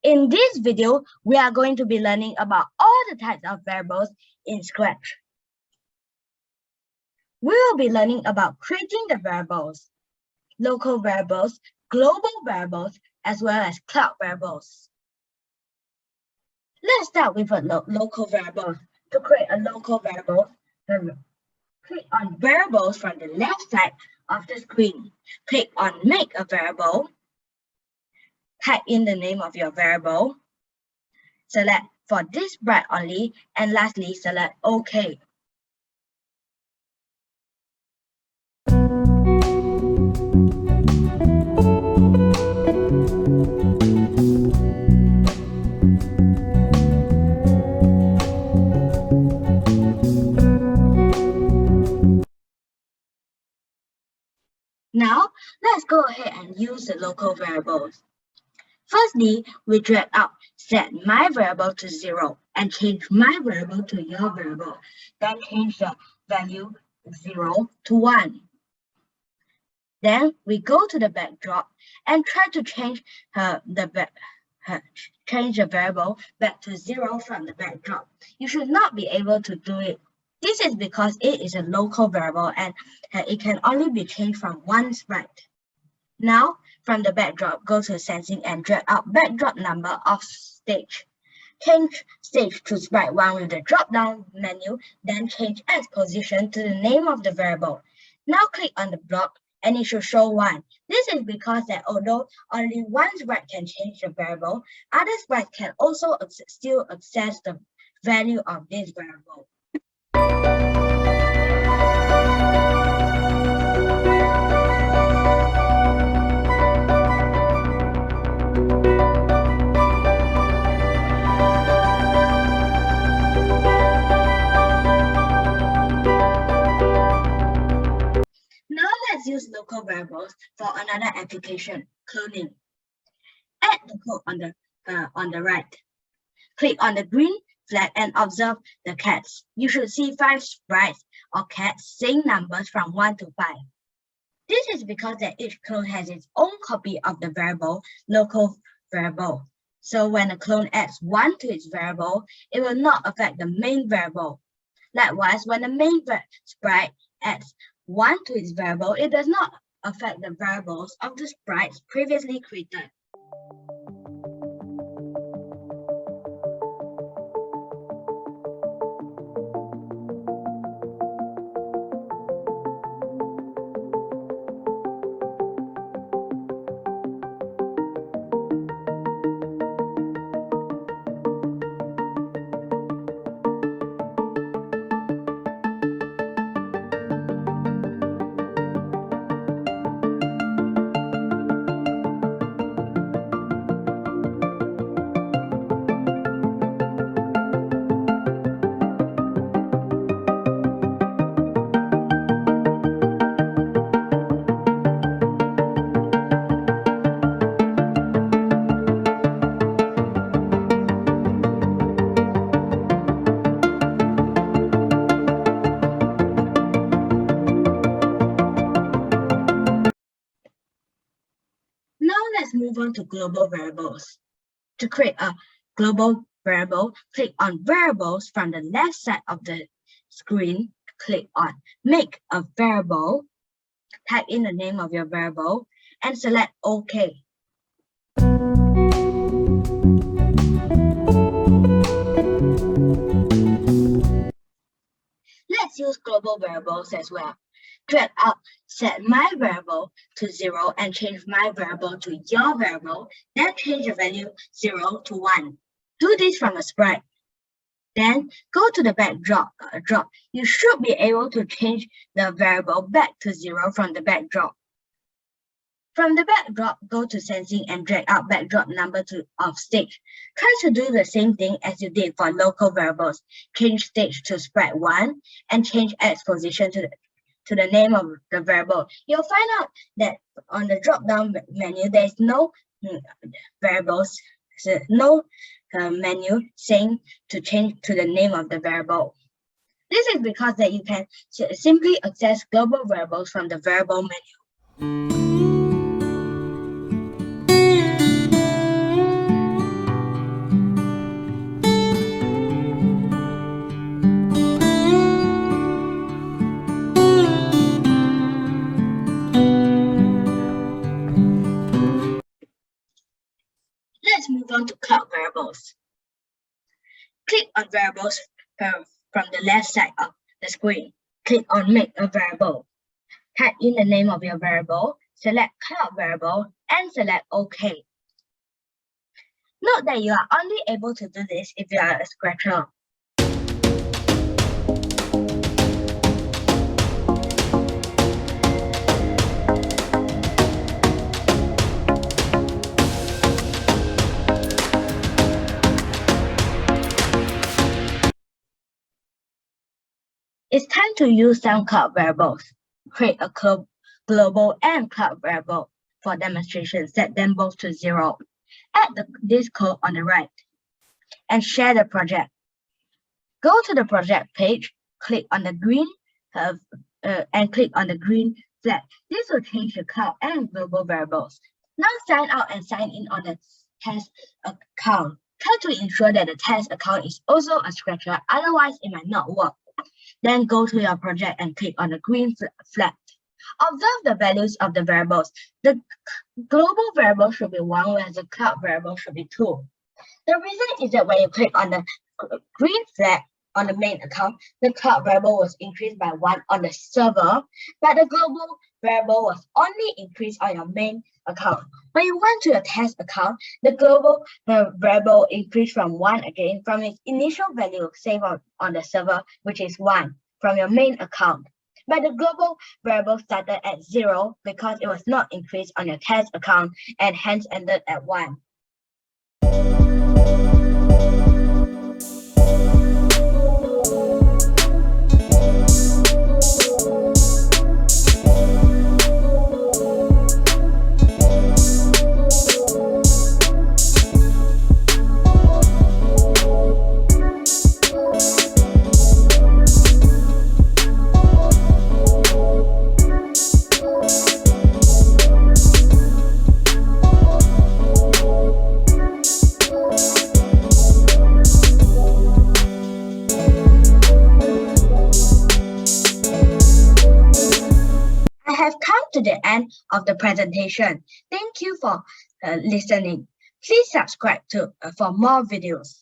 In this video, we are going to be learning about all the types of variables in Scratch. We will be learning about creating the variables, local variables, global variables, as well as cloud variables. Let's start with a local variable. To create a local variable, click on Variables from the left side of the screen. Click on Make a Variable. Type in the name of your variable. Select for this sprite only, and lastly, select OK. Now, let's go ahead and use the local variables. Firstly, we drag out set my variable to 0 and change my variable to your variable. Then change the value 0 to 1. Then we go to the backdrop and try to change the variable back to 0 from the backdrop. You should not be able to do it. This is because it is a local variable and it can only be changed from one sprite. Now, from the backdrop, go to Sensing and drag out backdrop number of stage. Change stage to sprite 1 with the drop-down menu, then change X position to the name of the variable. Now click on the block and it should show 1. This is because that although only one sprite can change the variable, other sprites can also still access the value of this variable. Let's use local variables for another application, cloning. Add the code on the right. Click on the green flag and observe the cats. You should see 5 sprites or cats saying numbers from 1 to 5. This is because that each clone has its own copy of the variable, local variable. So when a clone adds 1 to its variable, it will not affect the main variable. Likewise, when the main sprite adds 1 to its variable, it does not affect the variables of the sprites previously created. Let's move on to global variables. To create a global variable, click on Variables from the left side of the screen. Click on Make a Variable. Type in the name of your variable and select OK. Let's use global variables as well. Drag out set my variable to 0 and change my variable to your variable, then change the value 0 to 1. Do this from a sprite. Then go to the backdrop. You should be able to change the variable back to 0 from the backdrop. From the backdrop, go to Sensing and drag out backdrop number of stage. Try to do the same thing as you did for local variables. Change stage to sprite 1 and change X position to the name of the variable. You'll find out that on the drop-down menu, there is no variables, no menu saying to change to the name of the variable. This is because that you can simply access global variables from the variable menu. Let's move on to cloud variables. Click on variables from the left side of the screen. Click on Make a Variable. Type in the name of your variable, select Cloud Variable, and select OK. Note that you are only able to do this if you are a Scratcher. It's time to use some cloud variables. Create a global and cloud variable. For demonstration, set them both to 0. Add this code on the right and share the project. Go to the project page, click on the green and click on the green flag. This will change the cloud and global variables. Now sign out and sign in on the test account. Try to ensure that the test account is also a Scratcher, otherwise it might not work. Then go to your project and click on the green flag. Observe the values of the variables. The global variable should be 1, whereas the cloud variable should be 2. The reason is that when you click on the green flag on the main account, the cloud variable was increased by 1 on the server, but the global variable was only increased on your main account. When you went to your test account, the global variable increased from 1 again from its initial value saved on the server, which is 1 from your main account. But the global variable started at 0 because it was not increased on your test account and hence ended at 1. I have come to the end of the presentation. Thank you for listening. Please subscribe for more videos.